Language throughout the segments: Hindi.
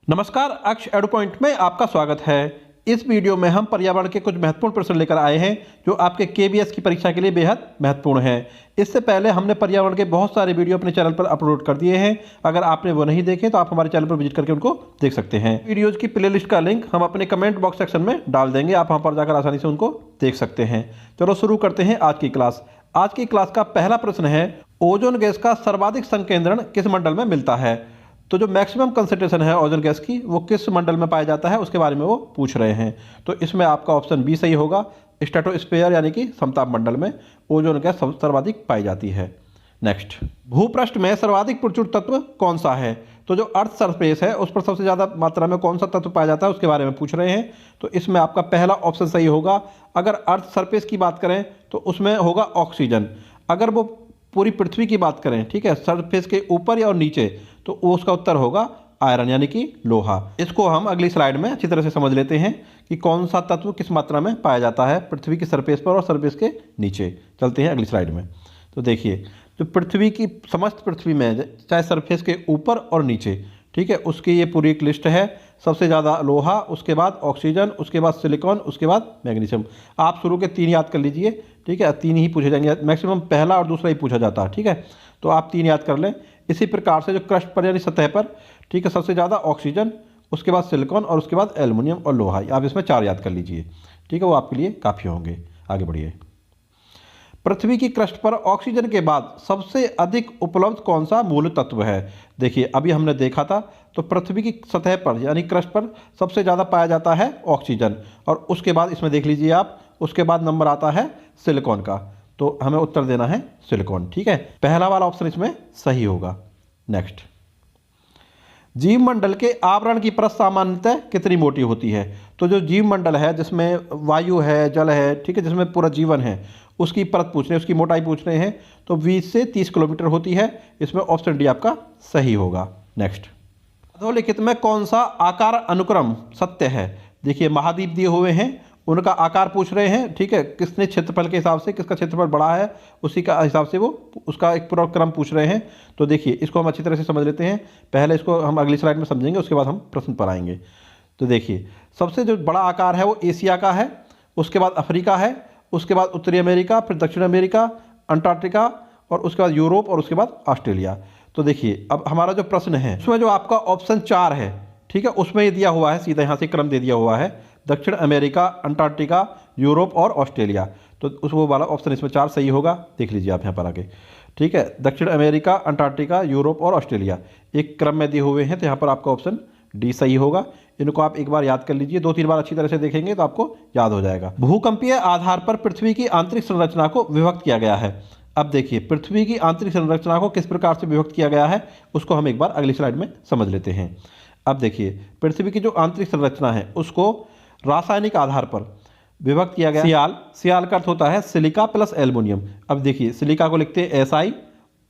नमस्कार, अक्ष एडु पॉइंट में आपका स्वागत है। इस वीडियो में हम पर्यावरण के कुछ महत्वपूर्ण प्रश्न लेकर आए हैं जो आपके केबीएस की परीक्षा के लिए बेहद महत्वपूर्ण है। इससे पहले हमने पर्यावरण के बहुत सारे वीडियो अपने चैनल पर अपलोड कर दिए हैं। अगर आपने वो नहीं देखे तो आप हमारे चैनल पर विजिट करके उनको देख सकते हैं। वीडियोज़ की प्लेलिस्ट का लिंक हम अपने कमेंट बॉक्स सेक्शन में डाल देंगे, आप वहाँ पर जाकर आसानी से उनको देख सकते हैं। चलो शुरू करते हैं आज की क्लास। आज की क्लास का पहला प्रश्न है, ओजोन गैस का सर्वाधिक संकेंद्रण किस मंडल में मिलता है? तो जो मैक्सिमम कंसंट्रेशन है ओजोन गैस की वो किस मंडल में पाया जाता है उसके बारे में वो पूछ रहे हैं। तो इसमें आपका ऑप्शन बी सही होगा। स्ट्रेटोस्फीयर यानी कि समताप मंडल में ओजोन गैस सर्वाधिक पाई जाती है। नेक्स्ट, भूपृष्ठ में सर्वाधिक प्रचुर तत्व कौन सा है? तो जो अर्थ सरफेस है उस पर सबसे ज़्यादा मात्रा में कौन सा तत्व पाया जाता है उसके बारे में पूछ रहे हैं। तो इसमें आपका पहला ऑप्शन सही होगा। अगर अर्थ सरफेस की बात करें तो उसमें होगा ऑक्सीजन। अगर वो पूरी पृथ्वी की बात करें, ठीक है, सरफेस के ऊपर या और नीचे, तो वो उसका उत्तर होगा आयरन यानी कि लोहा। इसको हम अगली स्लाइड में अच्छी तरह से समझ लेते हैं कि कौन सा तत्व किस मात्रा में पाया जाता है पृथ्वी की सरफेस पर और सरफेस के नीचे। चलते हैं अगली स्लाइड में। तो देखिए, जो पृथ्वी की समस्त पृथ्वी में चाहे सरफेस के ऊपर और नीचे, ठीक है, उसकी ये पूरी एक लिस्ट है। सबसे ज़्यादा लोहा, उसके बाद ऑक्सीजन, उसके बाद सिलिकॉन, उसके बाद मैग्नीशियम। आप शुरू के 3 याद कर लीजिए, ठीक है, 3 ही पूछे जाएंगे, मैक्सिमम पहला और दूसरा ही पूछा जाता है, ठीक है। तो आप 3 याद कर लें। इसी प्रकार से जो क्रस्ट पर यानी सतह पर, ठीक है, सबसे ज़्यादा ऑक्सीजन, उसके बाद सिलिकॉन और उसके बाद एल्युमिनियम और लोहा। आप इसमें 4 याद कर लीजिए, ठीक है, वो आपके लिए काफ़ी होंगे। आगे बढ़िए। पृथ्वी की क्रस्ट पर ऑक्सीजन के बाद सबसे अधिक उपलब्ध कौन सा मूल तत्व है? देखिए, अभी हमने देखा था तो पृथ्वी की सतह पर यानी क्रस्ट पर सबसे ज़्यादा पाया जाता है ऑक्सीजन, और उसके बाद इसमें देख लीजिए आप, उसके बाद नंबर आता है सिलिकॉन का। तो हमें उत्तर देना है सिलिकॉन, ठीक है, पहला वाला ऑप्शन इसमें सही होगा। नेक्स्ट, जीव मंडल के आवरण की परत सामान्यतः कितनी मोटी होती है? तो जो जीव मंडल है जिसमें वायु है, जल है, ठीक है, जिसमें पूरा जीवन है, उसकी परत पूछ रहे हैं, उसकी मोटाई पूछ रहे हैं। तो 20 से 30 किलोमीटर होती है। इसमें ऑप्शन डी आपका सही होगा। नेक्स्ट, अधोलिखित में कौन सा आकार अनुक्रम सत्य है? देखिए, महाद्वीप दिए हुए हैं, उनका आकार पूछ रहे हैं, ठीक है, किसने क्षेत्रफल के हिसाब से, किसका क्षेत्रफल बड़ा है उसी का हिसाब से वो उसका एक पूरा क्रम पूछ रहे हैं। तो देखिए, इसको हम अच्छी तरह से समझ लेते हैं। पहले इसको हम अगली स्लाइड में समझेंगे, उसके बाद हम प्रश्न पर आएंगे। तो देखिए, सबसे जो बड़ा आकार है वो एशिया का है, उसके बाद अफ्रीका है, उसके बाद उत्तरी अमेरिका, फिर दक्षिण अमेरिका, अंटार्कटिका, और उसके बाद यूरोप, और उसके बाद ऑस्ट्रेलिया। तो देखिए, अब हमारा जो प्रश्न है उसमें जो आपका ऑप्शन 4 है, ठीक है, उसमें ये दिया हुआ है, सीधा यहाँ से क्रम दे दिया हुआ है, दक्षिण अमेरिका, अंटार्कटिका, यूरोप और ऑस्ट्रेलिया। तो उस वो वाला ऑप्शन इसमें 4 सही होगा। देख लीजिए आप यहाँ पर आगे, ठीक है, दक्षिण अमेरिका, अंटार्कटिका, यूरोप और ऑस्ट्रेलिया एक क्रम में दिए हुए हैं। तो यहाँ पर आपका ऑप्शन डी सही होगा। इनको आप एक बार याद कर लीजिए, 2-3 बार अच्छी तरह से देखेंगे तो आपको याद हो जाएगा। भूकंपीय आधार पर पृथ्वी की आंतरिक संरचना को विभक्त किया गया है। अब देखिए, पृथ्वी की आंतरिक संरचना को किस प्रकार से विभक्त किया गया है उसको हम एक बार अगली स्लाइड में समझ लेते हैं। अब देखिए, पृथ्वी की जो आंतरिक संरचना है उसको रासायनिक आधार पर विभक्त किया गया। सियाल का अर्थ होता है सिलिका प्लस एल्युमिनियम। अब देखिए, सिलिका को लिखते हैं SI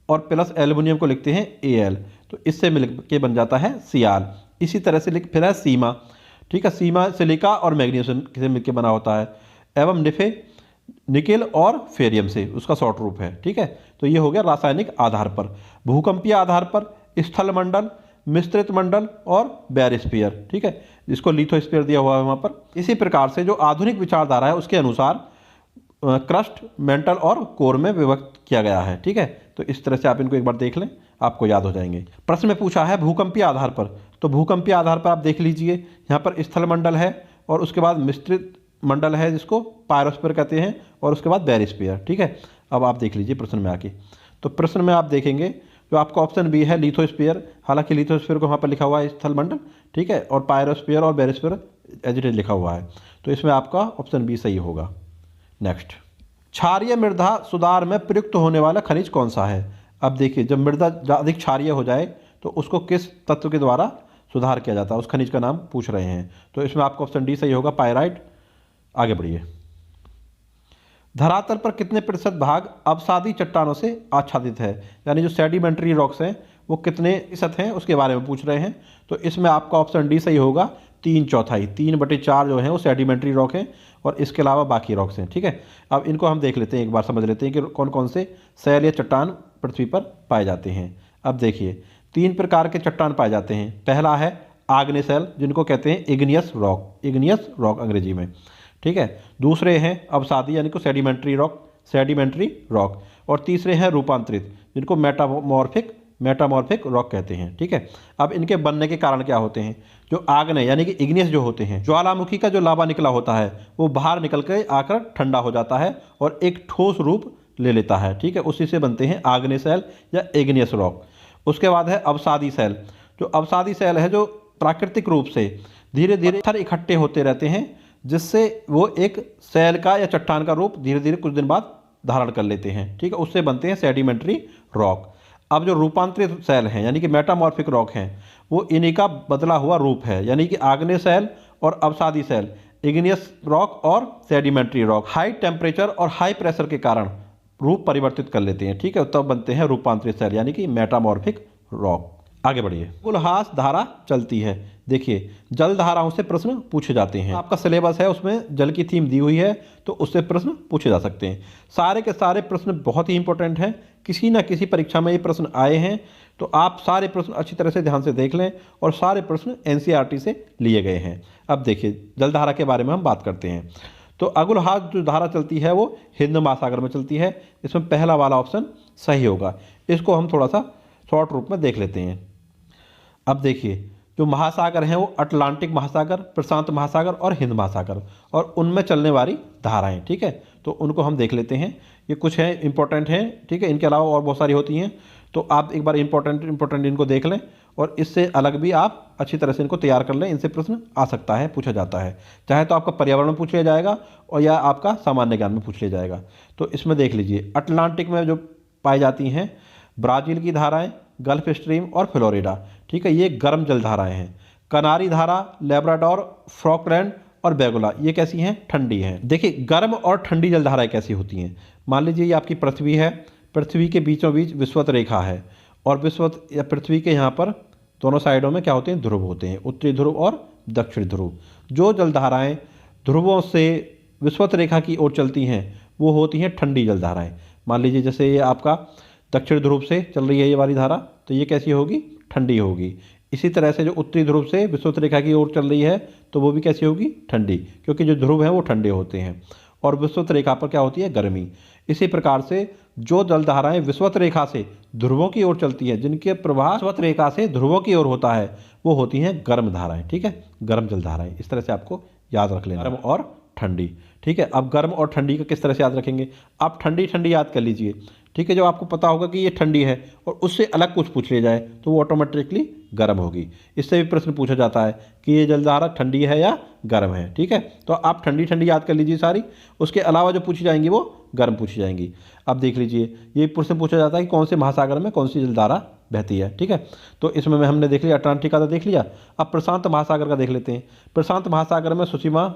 और प्लस एल्युमिनियम को लिखते हैं AL। तो इससे मिल के बन जाता है सियाल। इसी तरह से फिर है सीमा, ठीक है, सीमा सिलिका और मैग्नीशियम से मिलकर बना होता है, एवं निकेल और फेरियम से उसका शॉर्ट रूप है, ठीक है। तो ये हो गया रासायनिक आधार पर। भूकंपीय आधार पर स्थल मंडल, मिश्रित मंडल और बैरिस्फीयर, ठीक है, जिसको लिथोस्फीयर दिया हुआ है वहाँ पर। इसी प्रकार से जो आधुनिक विचारधारा है उसके अनुसार क्रस्ट, मेंटल और कोर में विभक्त किया गया है, ठीक है। तो इस तरह से आप इनको एक बार देख लें, आपको याद हो जाएंगे। प्रश्न में पूछा है भूकंपीय आधार पर, तो भूकंपीय आधार पर आप देख लीजिए, यहाँ पर स्थल मंडल है और उसके बाद मिश्रित मंडल है जिसको पायरोस्फीयर कहते हैं, और उसके बाद बैरिस्फीयर, ठीक है। अब आप देख लीजिए प्रश्न में आके, तो प्रश्न में आप देखेंगे जो आपका ऑप्शन बी है लिथोस्फीयर। हालांकि लिथोस्फीयर को वहाँ पर लिखा हुआ है स्थल मंडल, ठीक है, और पायरोस्फीयर और बैरिस्फीयर एज इट इज लिखा हुआ है। तो इसमें आपका ऑप्शन बी सही होगा। नेक्स्ट, क्षारीय मृदा सुधार में प्रयुक्त होने वाला खनिज कौन सा है? अब देखिए, जब मृदा अधिक क्षारीय हो जाए तो उसको किस तत्व के द्वारा सुधार किया जाता है, उस खनिज का नाम पूछ रहे हैं। तो इसमें आपका ऑप्शन डी सही होगा, पायराइट। आगे बढ़िए। धरातल पर कितने प्रतिशत भाग अवसादी चट्टानों से आच्छादित है? यानी जो सेडिमेंट्री रॉक्स हैं वो कितने प्रतिशत हैं उसके बारे में पूछ रहे हैं। तो इसमें आपका ऑप्शन डी सही होगा, 3/4, 3/4 जो हैं वो सेडिमेंट्री रॉक हैं और इसके अलावा बाकी रॉक्स हैं, ठीक है। अब इनको हम देख लेते हैं, एक बार समझ लेते हैं कि कौन कौन से शैल या चट्टान पृथ्वी पर पाए जाते हैं। अब देखिए, 3 प्रकार के चट्टान पाए जाते हैं। पहला है आग्नेय शैल, जिनको कहते हैं इग्नियस रॉक अंग्रेजी में, ठीक है। दूसरे हैं अवसादी यानी कि सेडिमेंट्री रॉक, और तीसरे हैं रूपांतरित, जिनको मेटामॉर्फिक रॉक कहते हैं, ठीक है। अब इनके बनने के कारण क्या होते हैं? जो आग्नेय यानी कि इग्नियस जो होते हैं, ज्वालामुखी का जो लावा निकला होता है वो बाहर निकल के आकर ठंडा हो जाता है और एक ठोस रूप ले लेता है, ठीक है। उसी से बनते हैं आग्नेय शैल या इग्नियस रॉक। उसके बाद है अवसादी शैल। जो अवसादी शैल है, जो प्राकृतिक रूप से धीरे धीरे पत्थर इकट्ठे होते रहते हैं, जिससे वो एक शैल का या चट्टान का रूप धीरे धीरे कुछ दिन बाद धारण कर लेते हैं, ठीक है। उससे बनते हैं सेडिमेंट्री रॉक। अब जो रूपांतरित शैल हैं यानी कि मेटामॉर्फिक रॉक हैं, वो इन्हीं का बदला हुआ रूप है, यानी कि आग्नेय शैल और अवसादी शैल, इग्नियस रॉक और सेडिमेंट्री रॉक हाई टेम्परेचर और हाई प्रेशर के कारण रूप परिवर्तित कर लेते हैं, ठीक है। तब बनते हैं रूपांतरित शैल यानी कि मेटामॉर्फिक रॉक। आगे बढ़िए। उल्हास धारा चलती है। देखिए, जल धाराओं से प्रश्न पूछे जाते हैं। आपका सिलेबस है, उसमें जल की थीम दी हुई है, तो उससे प्रश्न पूछे जा सकते हैं। सारे के सारे प्रश्न बहुत ही इंपॉर्टेंट हैं, किसी ना किसी परीक्षा में ये प्रश्न आए हैं, तो आप सारे प्रश्न अच्छी तरह से ध्यान से देख लें, और सारे प्रश्न एनसीईआरटी से लिए गए हैं। अब देखिए, जलधारा के बारे में हम बात करते हैं। तो अगुलहास जो धारा चलती है वो हिंद महासागर में चलती है। इसमें पहला वाला ऑप्शन सही होगा। इसको हम थोड़ा सा शॉर्ट रूप में देख लेते हैं। अब देखिए, जो महासागर हैं वो अटलांटिक महासागर, प्रशांत महासागर और हिंद महासागर, और उनमें चलने वाली धाराएं, ठीक है। तो उनको हम देख लेते हैं। ये कुछ हैं इंपॉर्टेंट हैं, ठीक है। इनके अलावा और बहुत सारी होती हैं, तो आप एक बार इंपॉर्टेंट इनको देख लें, और इससे अलग भी आप अच्छी तरह से इनको तैयार कर लें। इनसे प्रश्न आ सकता है, पूछा जाता है, चाहे तो आपका पर्यावरण में पूछ लिया जाएगा और या आपका सामान्य ज्ञान में पूछ लिया जाएगा। तो इसमें देख लीजिए, अटलांटिक में जो पाई जाती हैं ब्राज़ील की धाराएं, गल्फ स्ट्रीम और फ्लोरिडा, ठीक है, ये गर्म जल धाराएं हैं। कनारी धारा, लेब्राडोर, फॉकलैंड और बेगुला, ये कैसी हैं? ठंडी हैं। देखिए, गर्म और ठंडी जल धाराएं कैसी होती हैं? मान लीजिए ये आपकी पृथ्वी है, पृथ्वी के बीचों बीच विषुवत रेखा है, और विषुवत या पृथ्वी के यहाँ पर दोनों साइडों में क्या होते हैं? ध्रुव होते हैं, उत्तरी ध्रुव और दक्षिणी ध्रुव। जो जलधाराएं ध्रुवों से विषुवत रेखा की ओर चलती हैं वो होती हैं ठंडी जलधाराएं। मान लीजिए जैसे ये आपका दक्षिण ध्रुव से चल रही है ये वाली धारा, तो ये कैसी होगी? ठंडी होगी। इसी तरह से जो उत्तरी ध्रुव से विषुवत रेखा की ओर चल रही है तो वो भी कैसी होगी? ठंडी, क्योंकि जो ध्रुव हैं वो ठंडे होते हैं और विषुवत रेखा पर क्या होती है? गर्मी। इसी प्रकार से जो जलधाराएं विषुवत रेखा से ध्रुवों की ओर चलती है, जिनके प्रवाह विषुवत रेखा से ध्रुवों की ओर होता है, वो होती हैं गर्म धाराएं, ठीक है, गर्म जलधाराएं। इस तरह से आपको याद रख लेना, गर्म और ठंडी, ठीक है। अब गर्म और ठंडी का किस तरह से याद रखेंगे? आप ठंडी ठंडी याद कर लीजिए, ठीक है। जो आपको पता होगा कि ये ठंडी है और उससे अलग कुछ पूछ लिया जाए तो वो ऑटोमेटिकली गर्म होगी। इससे भी प्रश्न पूछा जाता है कि ये जलधारा ठंडी है या गर्म है, ठीक है। तो आप ठंडी ठंडी याद कर लीजिए सारी, उसके अलावा जो पूछी जाएंगी वो गर्म पूछी जाएंगी। अब देख लीजिए, ये प्रश्न पूछा जाता है कि कौन से महासागर में कौन सी जलधारा बहती है, ठीक है। तो इसमें हमने देख लिया अटलांटिक का, तो देख लिया। अब प्रशांत महासागर का देख लेते हैं। प्रशांत महासागर में सुषमा,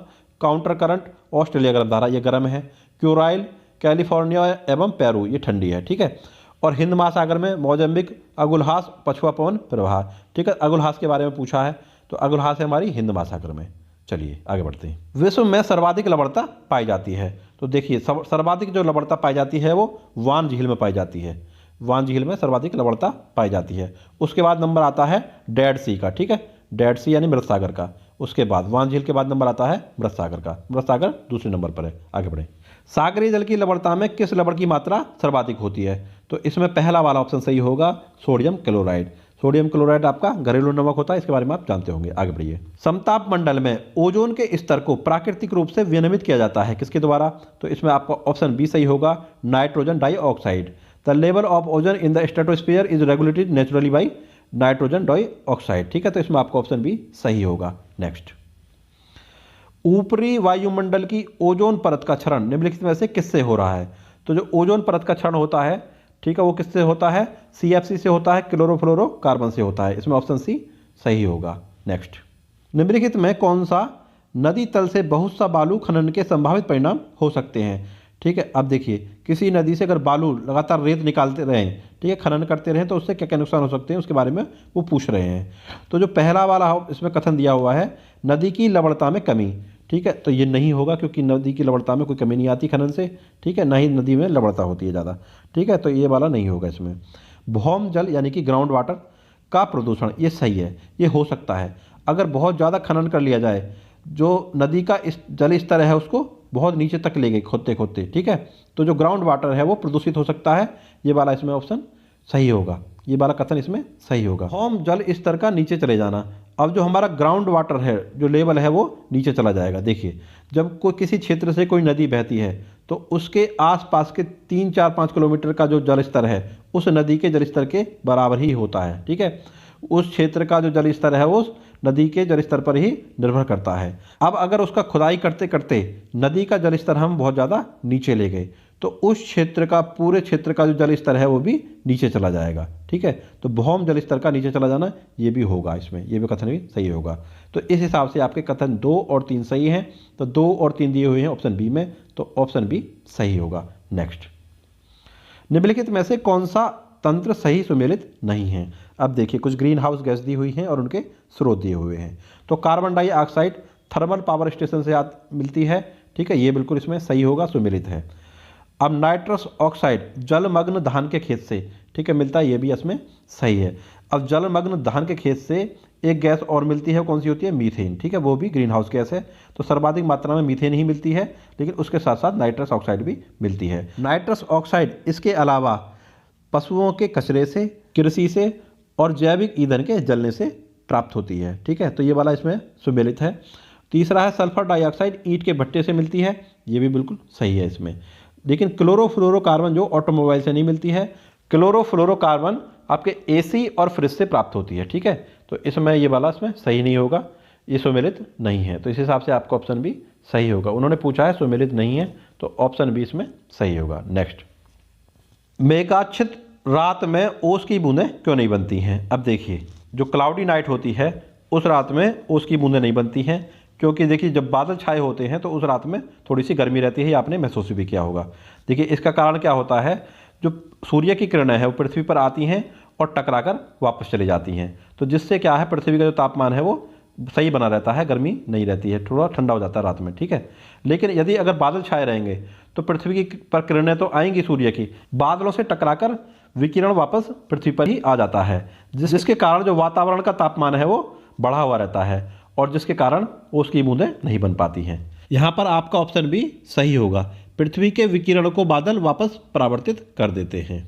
काउंटर करंट, ऑस्ट्रेलिया गर्म धारा, ये गर्म है। क्यूराइल, कैलिफोर्निया एवं पेरू, ये ठंडी है, ठीक है। और हिंद महासागर में मोजम्बिक, अगुलहास, पछुआ पवन प्रवाह, ठीक है। अगुलहास के बारे में पूछा है, तो अगुलहास है हमारी हिंद महासागर में। चलिए आगे बढ़ते हैं। विश्व में सर्वाधिक लवणता पाई जाती है, तो देखिए सर्वाधिक जो लवणता पाई जाती है वो वान झील में पाई जाती है। वान झील में सर्वाधिक लवणता पाई जाती है। उसके बाद नंबर आता है डेड सी का, ठीक है, डेड सी यानी मृत सागर का। उसके बाद वान झील के बाद नंबर आता है मृत सागर का। मृत सागर दूसरे नंबर पर है। आगे बढ़े। सागरीय जल की लवणता में किस लवण की मात्रा सर्वाधिक होती है? तो इसमें पहला वाला ऑप्शन सही होगा, सोडियम क्लोराइड। सोडियम क्लोराइड आपका घरेलू नमक होता है, इसके बारे में आप जानते होंगे। आगे बढ़िए। समताप मंडल में ओजोन के स्तर को प्राकृतिक रूप से विनियमित किया जाता है, किसके द्वारा? तो इसमें आपका ऑप्शन बी सही होगा, nitrogen dioxide. The level of ozone in the stratosphere is regulated naturally by nitrogen dioxide, ठीक है। तो इसमें आपका ऑप्शन बी सही होगा। नेक्स्ट, ऊपरी वायुमंडल की ओजोन परत का क्षरण निम्नलिखित में से किससे हो रहा है? तो जो ओजोन परत का क्षरण होता है, ठीक है, वो किससे होता है? CFC से होता है, क्लोरोफ्लोरोकार्बन से होता है। इसमें ऑप्शन सी सही होगा। नेक्स्ट, निम्नलिखित में कौन सा नदी तल से बहुत सा बालू खनन के संभावित परिणाम हो सकते हैं? ठीक है, अब देखिए, किसी नदी से अगर बालू लगातार रेत निकालते रहें, ठीक है, खनन करते रहें, तो उससे क्या क्या नुकसान हो सकते हैं उसके बारे में वो पूछ रहे हैं। तो जो पहला वाला इसमें कथन दिया हुआ है, नदी की लवणता में कमी, ठीक है, तो ये नहीं होगा क्योंकि नदी की लवणता में कोई कमी नहीं आती खनन से, ठीक है, ना ही नदी में लवणता होती है ज़्यादा, ठीक है, तो ये वाला नहीं होगा इसमें। भौम जल यानी कि ग्राउंड वाटर का प्रदूषण, ये सही है, ये हो सकता है। अगर बहुत ज़्यादा खनन कर लिया जाए, जो नदी का इस जल स्तर है उसको बहुत नीचे तक ले गए खोदते खोदते, ठीक है, तो जो ग्राउंड वाटर है वो प्रदूषित हो सकता है। ये वाला इसमें ऑप्शन सही होगा, ये वाला कथन इसमें सही होगा। भौम जल स्तर का नीचे चले जाना, अब जो हमारा ग्राउंड वाटर है जो लेवल है वो नीचे चला जाएगा। देखिए, जब कोई किसी क्षेत्र से कोई नदी बहती है तो उसके आसपास के 3, 4, 5 किलोमीटर का जो जल स्तर है उस नदी के जल स्तर के बराबर ही होता है, ठीक है। उस क्षेत्र का जो जल स्तर है वो उस नदी के जल स्तर पर ही निर्भर करता है। अब अगर उसका खुदाई करते करते नदी का जल स्तर हम बहुत ज़्यादा नीचे ले गए तो उस क्षेत्र का, पूरे क्षेत्र का जो जल स्तर है वो भी नीचे चला जाएगा, ठीक है। तो भौम जल स्तर का नीचे चला जाना ये भी होगा, इसमें ये भी कथन भी सही होगा। तो इस हिसाब से आपके कथन 2 और 3 सही हैं। तो 2 और 3 दिए हुए हैं ऑप्शन बी में, तो ऑप्शन बी सही होगा। नेक्स्ट, निम्नलिखित में से कौन सा तंत्र सही सुमेलित नहीं है। अब देखिए, कुछ ग्रीन हाउस गैस दी हुई हैं और उनके स्रोत दिए हुए हैं। तो carbon dioxide thermal power station से मिलती है, ठीक है, ये बिल्कुल इसमें सही होगा, सुमेलित है। अब नाइट्रस ऑक्साइड जलमग्न धान के खेत से, ठीक है, मिलता है, ये भी इसमें सही है। अब जलमग्न धान के खेत से एक गैस और मिलती है, कौन सी होती है, मीथेन, ठीक है, वो भी ग्रीन हाउस गैस है। तो सर्वाधिक मात्रा में मीथेन ही मिलती है, लेकिन उसके साथ साथ नाइट्रस ऑक्साइड भी मिलती है। नाइट्रस ऑक्साइड इसके अलावा पशुओं के कचरे से, कृषि से और जैविक ईंधन के जलने से प्राप्त होती है, ठीक है, तो ये वाला इसमें सुमेलित है। तीसरा है सल्फर डाइऑक्साइड ईंट के भट्टे से मिलती है, ये भी बिल्कुल सही है इसमें। लेकिन क्लोरोफ्लोरोकार्बन जो ऑटोमोबाइल से नहीं मिलती है, क्लोरोफ्लोरोकार्बन आपके एसी और फ्रिज से प्राप्त होती है, ठीक है, तो इसमें ये वाला इसमें सही नहीं होगा, ये सुमेलित नहीं है। तो इस हिसाब से आपका ऑप्शन भी सही होगा। उन्होंने पूछा है सुमेलित नहीं है, तो ऑप्शन बी इसमें सही होगा। नेक्स्ट, मेघाच्छित रात में ओस की बूंदें क्यों नहीं बनती हैं। अब देखिए, जो क्लाउडी नाइट होती है उस रात में ओस की बूंदें नहीं बनती हैं, क्योंकि देखिए जब बादल छाए होते हैं तो उस रात में थोड़ी सी गर्मी रहती है, ये आपने महसूस भी किया होगा। देखिए, इसका कारण क्या होता है, जो सूर्य की किरणें हैं वो पृथ्वी पर आती हैं और टकराकर वापस चली जाती हैं, तो जिससे क्या है, पृथ्वी का जो तापमान है वो सही बना रहता है, गर्मी नहीं रहती है, थोड़ा ठंडा हो जाता है रात में, ठीक है। लेकिन यदि अगर बादल छाए रहेंगे तो पृथ्वी की पर किरणें तो आएंगी सूर्य की, बादलों से टकराकर विकिरण वापस पृथ्वी पर ही आ जाता है, जिसके कारण जो वातावरण का तापमान है वो बढ़ा हुआ रहता है और जिसके कारण ओस की बूंदें नहीं बन पाती हैं। यहाँ पर आपका ऑप्शन भी सही होगा, पृथ्वी के विकिरण को बादल वापस परावर्तित कर देते हैं।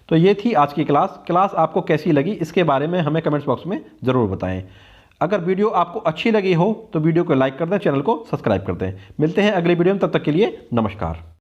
तो ये थी आज की क्लास आपको कैसी लगी इसके बारे में हमें कमेंट्स बॉक्स में ज़रूर बताएं। अगर वीडियो आपको अच्छी लगी हो तो वीडियो को लाइक कर दें, चैनल को सब्सक्राइब कर दें। मिलते हैं अगले वीडियो में, तब तक के लिए नमस्कार।